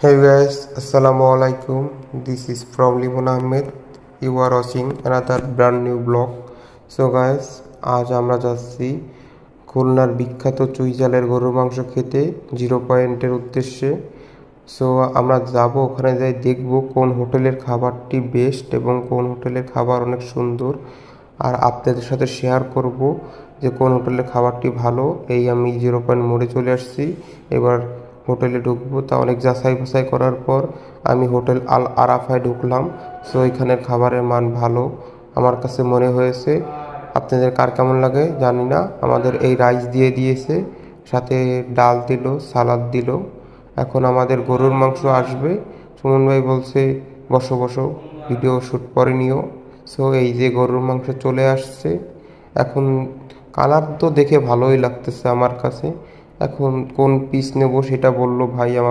Hey guys, Assalamu alaikum. This is from Limon Ahmed. You are watching another brand new vlog. So guys, আজ আমরা যাচ্ছি খুলনার বিখ্যাত চুইঝালের গরুর মাংস খেতে 0 পয়েন্টের উদ্দেশ্যে। সো আমরা যাব, ওখানে যাই দেখব কোন হোটেলের খাবারটি বেস্ট এবং কোন হোটেলের খাবার অনেক সুন্দর, আর আপনাদের সাথে শেয়ার করব যে কোন হোটেলের খাবারটি ভালো। এই আমি 0 পয়েন্ট মোড়ে চলে আসছি, এবার হোটেলে ঢুকবো। তা অনেক যাচাই বাছাই করার পর আমি হোটেল আল আরাফায় ঢুকলাম। সো এখানের খাবারের মান ভালো আমার কাছে মনে হয়েছে। আপনাদের কার কেমন লাগে জানি না। আমাদের এই রাইস দিয়ে দিয়েছে, সাথে ডাল দিল, সালাদ দিল। এখন আমাদের গরুর মাংস আসবে। সুমন ভাই বলছে বসো বসো, ভিডিও শ্যুট করে নিও। সো এই যে গরুর মাংস চলে আসছে। এখন কালার তো দেখে ভালোই লাগতেছে আমার কাছে। এখন কোন পিস নেব সেটা বলল ভাই আমাকে।